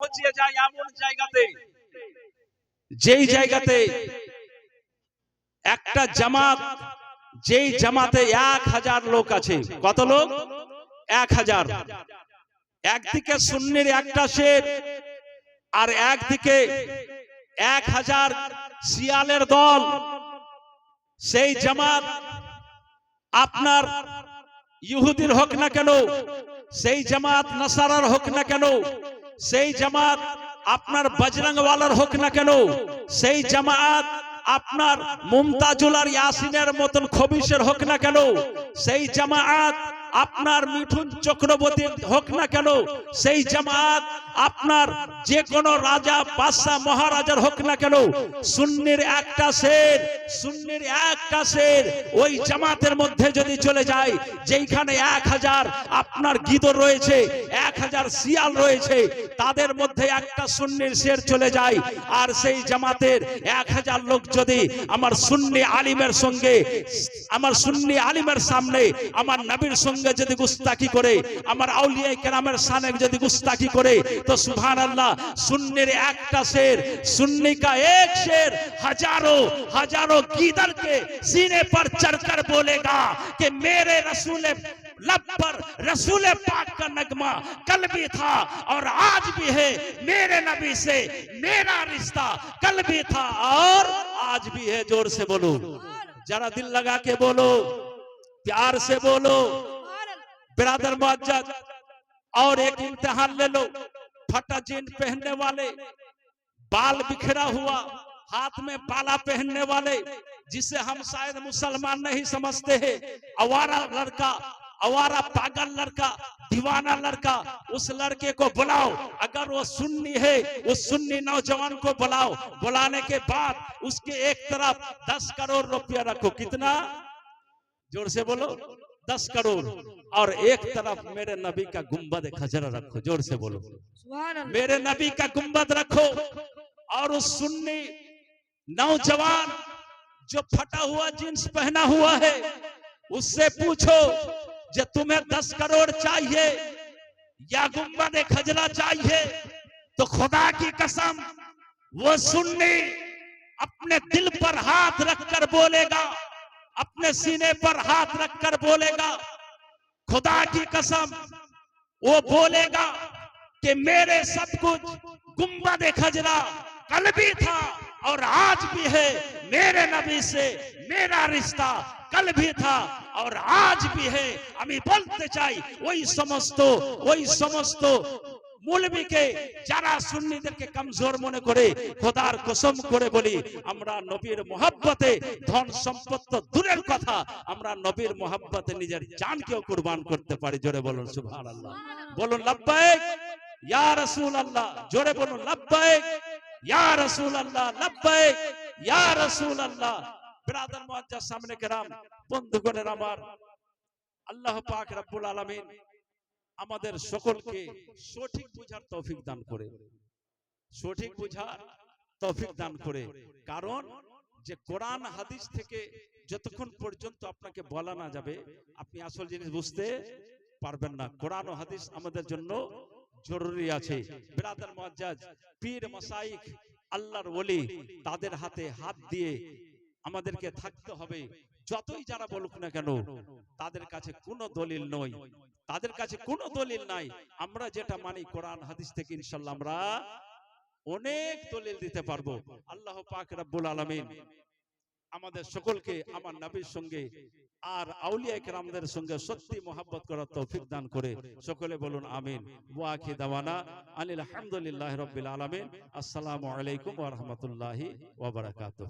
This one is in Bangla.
পৌঁছে যায় এমন জায়গাতে, যেই জায়গাতে একটা জামাত, যেই জামাতে 1000 লোক আছে। কত লোক? 1000। একদিকে সুন্নির একটা শের, আর একদিকে 1000 শিয়ালের দল। সেই জামাত আপনার ইহুদির হোক না কেন, সেই জামাত নাসারার হোক না কেন, সেই জামাত আপনার বজরংওয়ালার হোক না কেন, সেই জামাত আপনার মুমতাজুল আর ইয়াসিনের মতন খবিশের হোক না কেন, সেই জামাত আপনার মিঠুন চক্রবর্তীর হোক না কেন, সেই জামাত আপনার যে কোনো রাজা বাদশাহ মহারাজার হোক না কেন, সুন্নির একটা শের, সুন্নির একটা শের ওই জামাতের মধ্যে যদি চলে যায়, যেইখানে 1000 আপনার গিদর রয়েছে, 1000 শিয়াল রয়েছে, তাদের মধ্যে একটা সুন্নির শের চলে যায়, আর সেই জামাতের 1000 লোক যদি আমার সুন্নি আলিমের সঙ্গে, আমার সুন্নি আলিমের সামনে আমার নবীর সঙ্গে যদি গুস্তাখি করে, আমার আউলিয়া কেরামের সামনে যদি গুস্তাখি করে, तो सुभान अल्लाह, सुन्नी একটা शेर, सुन्नी का एक शेर हजारों हजारों गीदड़ के सीने पर चढ़कर बोलेगा कि मेरे रसूल लब पर रसूल पाक का नगमा कल भी था और आज भी है, मेरे नबी से मेरा रिश्ता कल भी था और आज भी है। जोर से बोलो, जरा दिल लगा के बोलो, प्यार से बोलो बिरादर मुअज्जज। और एक इम्तिहान ले लो, फटा जीन पहनने वाले, बाल बिखरा हुआ, हाथ में बाला पहनने वाले, जिसे हम शायद मुसलमान नहीं समझते हैं, आवारा लड़का, आवारा पागल लड़का, दीवाना लड़का, उस लड़के को बुलाओ। अगर वो सुन्नी है, उस सुन्नी नौजवान को बुलाओ। बुलाने के बाद उसके एक तरफ 10 करोड़ रुपया रखो। कितना? जोर से बोलो, 10 करोड़। और एक तरफ मेरे नबी का गुंबद खजरा रखो। जोर से बोलो, मेरे नबी का गुंबद रखो। और उस सुन्नी नौजवान जो फटा हुआ जींस पहना हुआ है, उससे पूछो जो तुम्हें 10 करोड़ चाहिए या गुंबद खजरा चाहिए, तो खुदा की कसम वो सुन्नी अपने दिल पर हाथ रखकर बोलेगा, अपने सीने पर हाथ रखकर बोलेगा, खुदा की कसम वो बोलेगा कि मेरे सब कुछ गुंबद खजरा कल भी था और आज भी है, मेरे नबी से मेरा रिश्ता कल भी था और आज भी है। আমি বলতে চাই ওই সমস্ত মৌলবীকে যারা সুন্নিদেরকে কমজোর মনে করে, খোদার কসম করে বলি, আমরা নবীর মহব্বতে ধন সম্পদ তো দূরের কথা, আমরা নবীর মহব্বতে নিজের জানকেও কুরবান করতে পারি। জোরে বলুন সুবহানাল্লাহ, বলুন লব্বাইক ইয়া রাসূলুল্লাহ, জোরে বলুন লব্বাইক ইয়া রাসূলুল্লাহ, লব্বাইক ইয়া রাসূলুল্লাহ। বিরাদর মুআজ্জাজ সামনে কেরাম, বন্ধুগণের আমার, আল্লাহ পাক রব্বুল আলামিন আমাদের সকলকে সঠিক বুঝার তৌফিক দান করে, সঠিক বুঝার তৌফিক দান করে। কারণ যে কোরআন হাদিস থেকে যতক্ষণ পর্যন্ত আপনাকে বলা না যাবে, আপনি আসল জিনিস বুঝতে পারবেন না। কোরআন ও হাদিস আমাদের জন্য জরুরি আছে। বিরাদর মুআজ্জাজ, পীর মাশাইখ, আল্লাহর ওলি, তাদের হাতে হাত দিয়ে আমাদেরকে থাকতে হবে। যতই যারা বলুক না কেন, তাদের কাছে কোনো দলিল নয়, তাদের কাছে কোনো দলিল নাই। আমরা যেটা মানি কোরআন হাদিস থেকে, ইনশাআল্লাহ আমরা অনেক দলিল দিতে পারবো। আল্লাহ পাক রব্বুল আলামিন আমাদের সকলকে আমার নবীর সঙ্গে আর আউলিয়া কেরামদের সঙ্গে সত্যি মহব্বত করার তৌফিক দান করে। সকলে বলুন আমিন। ওয়া আখির দাওয়ানা আনিল হামদুলিল্লাহি রাব্বিল আলামিন। আসসালামু আলাইকুম ওয়া রাহমাতুল্লাহি ওয়া বারাকাতুহু।